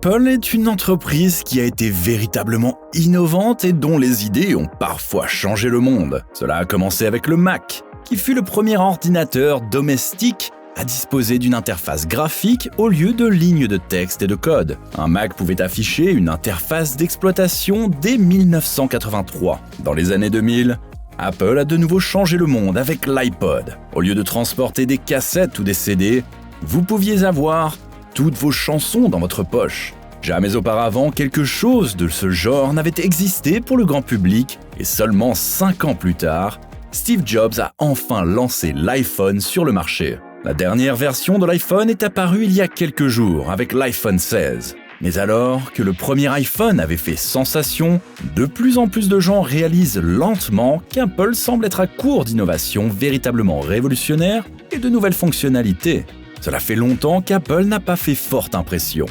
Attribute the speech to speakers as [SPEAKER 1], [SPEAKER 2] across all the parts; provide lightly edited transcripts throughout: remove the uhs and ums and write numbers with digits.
[SPEAKER 1] Apple est une entreprise qui a été véritablement innovante et dont les idées ont parfois changé le monde. Cela a commencé avec le Mac, qui fut le premier ordinateur domestique à disposer d'une interface graphique au lieu de lignes de texte et de code. Un Mac pouvait afficher une interface d'exploitation dès 1983. Dans les années 2000, Apple a de nouveau changé le monde avec l'iPod. Au lieu de transporter des cassettes ou des CD, vous pouviez avoir toutes vos chansons dans votre poche. Jamais auparavant, quelque chose de ce genre n'avait existé pour le grand public et seulement 5 ans plus tard, Steve Jobs a enfin lancé l'iPhone sur le marché. La dernière version de l'iPhone est apparue il y a quelques jours avec l'iPhone 16. Mais alors que le premier iPhone avait fait sensation, de plus en plus de gens réalisent lentement qu'Apple semble être à court d'innovations véritablement révolutionnaires et de nouvelles fonctionnalités. Cela fait longtemps qu'Apple n'a pas fait forte impression.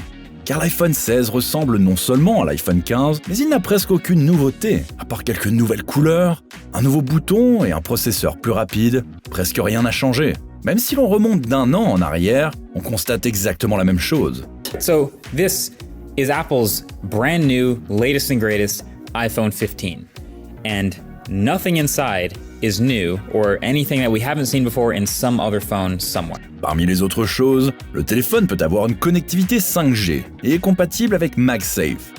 [SPEAKER 1] Car l'iPhone 16 ressemble non seulement à l'iPhone 15, mais il n'a presque aucune nouveauté, à part quelques nouvelles couleurs, un nouveau bouton et un processeur plus rapide, presque rien n'a changé. Même si l'on remonte d'un an en arrière, on constate exactement la même chose.
[SPEAKER 2] So this is Apple's brand new, latest and greatest iPhone 15. And nothing inside is new or anything that we haven't seen before in some other phone somewhere.
[SPEAKER 1] Parmi les autres choses, le téléphone peut avoir une connectivité 5G et est compatible avec MagSafe.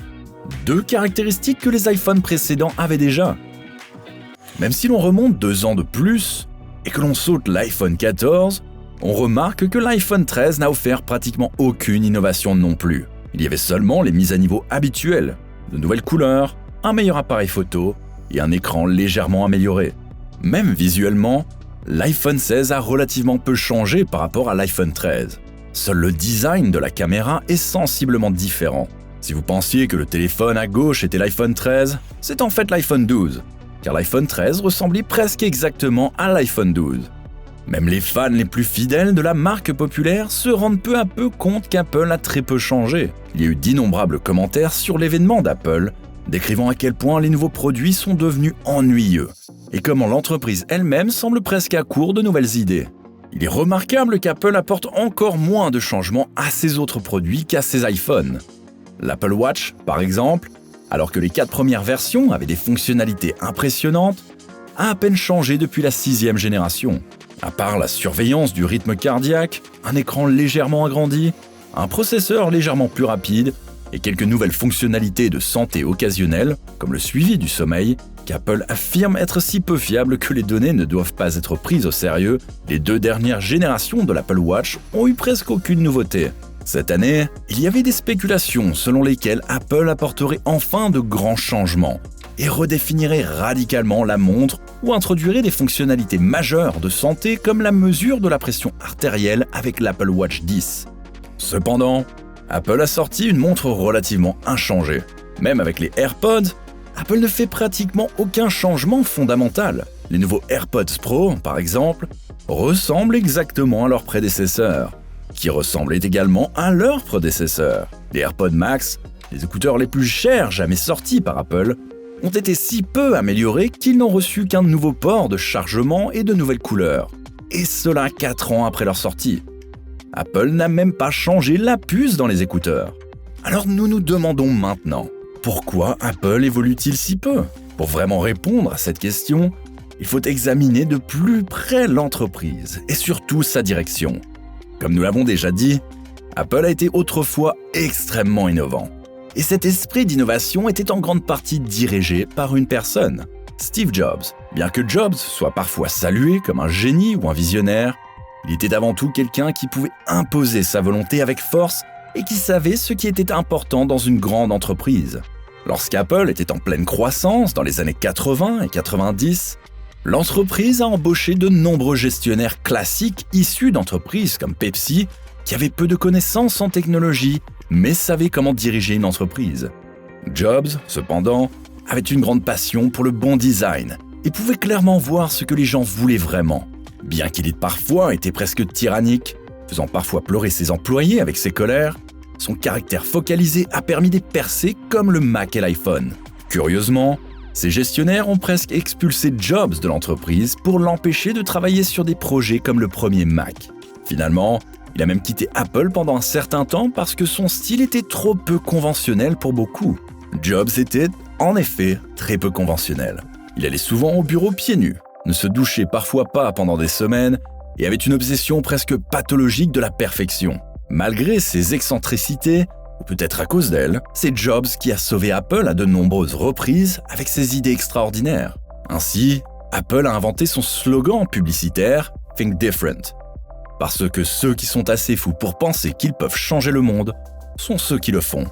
[SPEAKER 1] 2 caractéristiques que les iPhones précédents avaient déjà. Même si l'on remonte 2 ans de plus et que l'on saute l'iPhone 14, on remarque que l'iPhone 13 n'a offert pratiquement aucune innovation non plus. Il y avait seulement les mises à niveau habituelles, de nouvelles couleurs, un meilleur appareil photo et un écran légèrement amélioré. Même visuellement, l'iPhone 16 a relativement peu changé par rapport à l'iPhone 13. Seul le design de la caméra est sensiblement différent. Si vous pensiez que le téléphone à gauche était l'iPhone 13, c'est en fait l'iPhone 12, car l'iPhone 13 ressemblait presque exactement à l'iPhone 12. Même les fans les plus fidèles de la marque populaire se rendent peu à peu compte qu'Apple a très peu changé. Il y a eu d'innombrables commentaires sur l'événement d'Apple, décrivant à quel point les nouveaux produits sont devenus ennuyeux, et comment l'entreprise elle-même semble presque à court de nouvelles idées. Il est remarquable qu'Apple apporte encore moins de changements à ses autres produits qu'à ses iPhones. L'Apple Watch, par exemple, alors que les 4 premières versions avaient des fonctionnalités impressionnantes, a à peine changé depuis la 6e génération. À part la surveillance du rythme cardiaque, un écran légèrement agrandi, un processeur légèrement plus rapide et quelques nouvelles fonctionnalités de santé occasionnelles, comme le suivi du sommeil, qu'Apple affirme être si peu fiable que les données ne doivent pas être prises au sérieux, les 2 dernières générations de l'Apple Watch ont eu presque aucune nouveauté. Cette année, il y avait des spéculations selon lesquelles Apple apporterait enfin de grands changements et redéfinirait radicalement la montre ou introduirait des fonctionnalités majeures de santé comme la mesure de la pression artérielle avec l'Apple Watch 10. Cependant, Apple a sorti une montre relativement inchangée. Même avec les AirPods, Apple ne fait pratiquement aucun changement fondamental. Les nouveaux AirPods Pro, par exemple, ressemblent exactement à leurs prédécesseurs, qui ressemblaient également à leurs prédécesseurs. Les AirPods Max, les écouteurs les plus chers jamais sortis par Apple, ont été si peu améliorés qu'ils n'ont reçu qu'un nouveau port de chargement et de nouvelles couleurs. Et cela 4 ans après leur sortie. Apple n'a même pas changé la puce dans les écouteurs. Alors nous nous demandons maintenant, pourquoi Apple évolue-t-il si peu ? Pour vraiment répondre à cette question, il faut examiner de plus près l'entreprise et surtout sa direction. Comme nous l'avons déjà dit, Apple a été autrefois extrêmement innovant. Et cet esprit d'innovation était en grande partie dirigé par une personne, Steve Jobs. Bien que Jobs soit parfois salué comme un génie ou un visionnaire, il était avant tout quelqu'un qui pouvait imposer sa volonté avec force et qui savait ce qui était important dans une grande entreprise. Lorsqu'Apple était en pleine croissance dans les années 80 et 90, l'entreprise a embauché de nombreux gestionnaires classiques issus d'entreprises comme Pepsi, qui avaient peu de connaissances en technologie, mais savaient comment diriger une entreprise. Jobs, cependant, avait une grande passion pour le bon design et pouvait clairement voir ce que les gens voulaient vraiment. Bien qu'il ait parfois été presque tyrannique, faisant parfois pleurer ses employés avec ses colères, son caractère focalisé a permis des percées comme le Mac et l'iPhone. Curieusement, ces gestionnaires ont presque expulsé Jobs de l'entreprise pour l'empêcher de travailler sur des projets comme le premier Mac. Finalement, Il a même quitté Apple pendant un certain temps parce que son style était trop peu conventionnel pour beaucoup. Jobs était, en effet, très peu conventionnel. Il allait souvent au bureau pieds nus, ne se douchait parfois pas pendant des semaines et avait une obsession presque pathologique de la perfection. Malgré ses excentricités, ou peut-être à cause d'elles, c'est Jobs qui a sauvé Apple à de nombreuses reprises avec ses idées extraordinaires. Ainsi, Apple a inventé son slogan publicitaire « Think Different ». Parce que ceux qui sont assez fous pour penser qu'ils peuvent changer le monde sont ceux qui le font.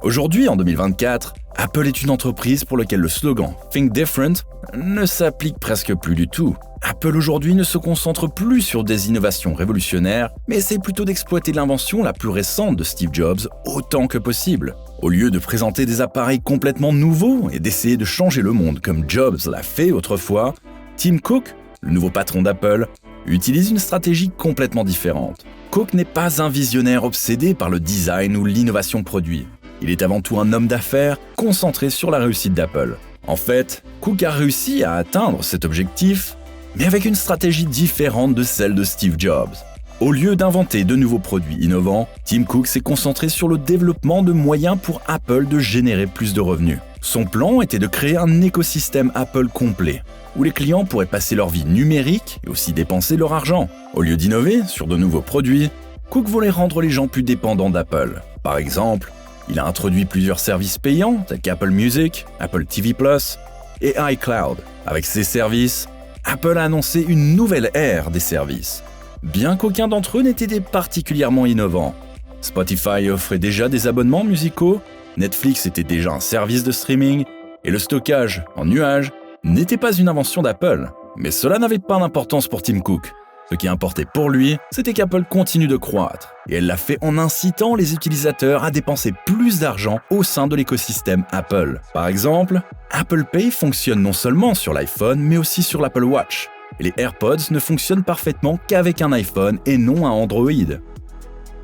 [SPEAKER 1] Aujourd'hui, en 2024, Apple est une entreprise pour laquelle le slogan « Think Different » ne s'applique presque plus du tout. Apple aujourd'hui ne se concentre plus sur des innovations révolutionnaires, mais essaie plutôt d'exploiter l'invention la plus récente de Steve Jobs autant que possible. Au lieu de présenter des appareils complètement nouveaux et d'essayer de changer le monde comme Jobs l'a fait autrefois, Tim Cook, le nouveau patron d'Apple, utilise une stratégie complètement différente. Cook n'est pas un visionnaire obsédé par le design ou l'innovation produit. Il est avant tout un homme d'affaires concentré sur la réussite d'Apple. En fait, Cook a réussi à atteindre cet objectif, mais avec une stratégie différente de celle de Steve Jobs. Au lieu d'inventer de nouveaux produits innovants, Tim Cook s'est concentré sur le développement de moyens pour Apple de générer plus de revenus. Son plan était de créer un écosystème Apple complet, où les clients pourraient passer leur vie numérique et aussi dépenser leur argent. Au lieu d'innover sur de nouveaux produits, Cook voulait rendre les gens plus dépendants d'Apple. Par exemple, il a introduit plusieurs services payants tels qu'Apple Music, Apple TV+, et iCloud. Avec ces services, Apple a annoncé une nouvelle ère des services. Bien qu'aucun d'entre eux n'ait été particulièrement innovant. Spotify offrait déjà des abonnements musicaux, Netflix était déjà un service de streaming, et le stockage en nuage n'était pas une invention d'Apple. Mais cela n'avait pas d'importance pour Tim Cook. Ce qui importait pour lui, c'était qu'Apple continue de croître. Et elle l'a fait en incitant les utilisateurs à dépenser plus d'argent au sein de l'écosystème Apple. Par exemple, Apple Pay fonctionne non seulement sur l'iPhone, mais aussi sur l'Apple Watch. Et les AirPods ne fonctionnent parfaitement qu'avec un iPhone et non un Android.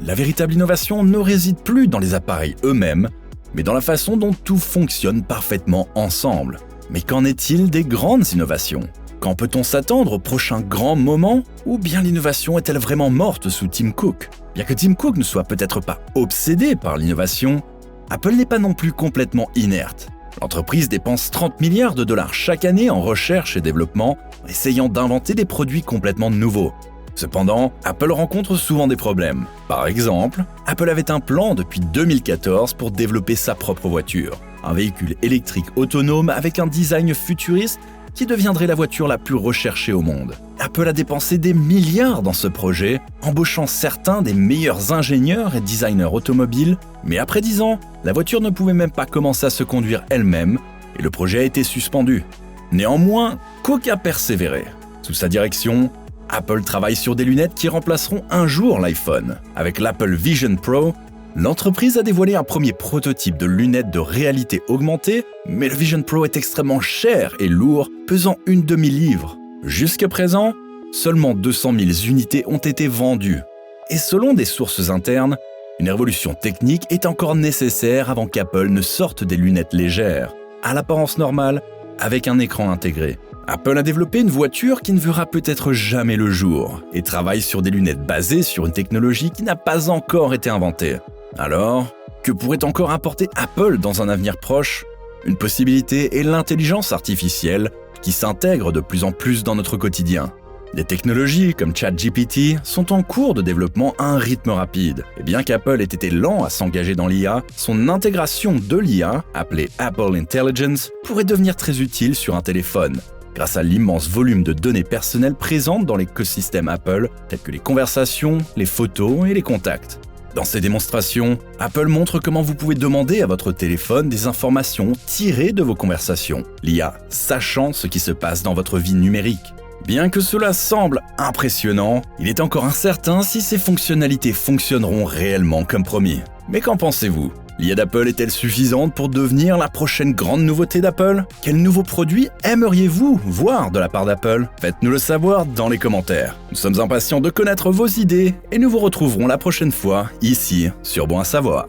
[SPEAKER 1] La véritable innovation ne réside plus dans les appareils eux-mêmes, mais dans la façon dont tout fonctionne parfaitement ensemble. Mais qu'en est-il des grandes innovations ? Quand peut-on s'attendre au prochain grand moment ? Ou bien l'innovation est-elle vraiment morte sous Tim Cook ? Bien que Tim Cook ne soit peut-être pas obsédé par l'innovation, Apple n'est pas non plus complètement inerte. L'entreprise dépense 30 milliards de dollars chaque année en recherche et développement, essayant d'inventer des produits complètement nouveaux. Cependant, Apple rencontre souvent des problèmes. Par exemple, Apple avait un plan depuis 2014 pour développer sa propre voiture. Un véhicule électrique autonome avec un design futuriste qui deviendrait la voiture la plus recherchée au monde. Apple a dépensé des milliards dans ce projet, embauchant certains des meilleurs ingénieurs et designers automobiles, mais après 10 ans, la voiture ne pouvait même pas commencer à se conduire elle-même et le projet a été suspendu. Néanmoins, Cook a persévéré. Sous sa direction, Apple travaille sur des lunettes qui remplaceront un jour l'iPhone. Avec l'Apple Vision Pro, l'entreprise a dévoilé un premier prototype de lunettes de réalité augmentée, mais le Vision Pro est extrêmement cher et lourd, pesant une demi-livre. Jusqu'à présent, seulement 200 000 unités ont été vendues. Et selon des sources internes, une révolution technique est encore nécessaire avant qu'Apple ne sorte des lunettes légères, à l'apparence normale, avec un écran intégré. Apple a développé une voiture qui ne verra peut-être jamais le jour et travaille sur des lunettes basées sur une technologie qui n'a pas encore été inventée. Alors, que pourrait encore apporter Apple dans un avenir proche ? Une possibilité est l'intelligence artificielle qui s'intègre de plus en plus dans notre quotidien. Des technologies comme ChatGPT sont en cours de développement à un rythme rapide. Et bien qu'Apple ait été lent à s'engager dans l'IA, son intégration de l'IA, appelée Apple Intelligence, pourrait devenir très utile sur un téléphone, grâce à l'immense volume de données personnelles présentes dans l'écosystème Apple, telles que les conversations, les photos et les contacts. Dans ces démonstrations, Apple montre comment vous pouvez demander à votre téléphone des informations tirées de vos conversations, l'IA sachant ce qui se passe dans votre vie numérique. Bien que cela semble impressionnant, il est encore incertain si ces fonctionnalités fonctionneront réellement comme promis. Mais qu'en pensez-vous ? L'IA d'Apple est-elle suffisante pour devenir la prochaine grande nouveauté d'Apple ? Quels nouveaux produits aimeriez-vous voir de la part d'Apple ? Faites-nous le savoir dans les commentaires. Nous sommes impatients de connaître vos idées et nous vous retrouverons la prochaine fois ici sur Bon à savoir.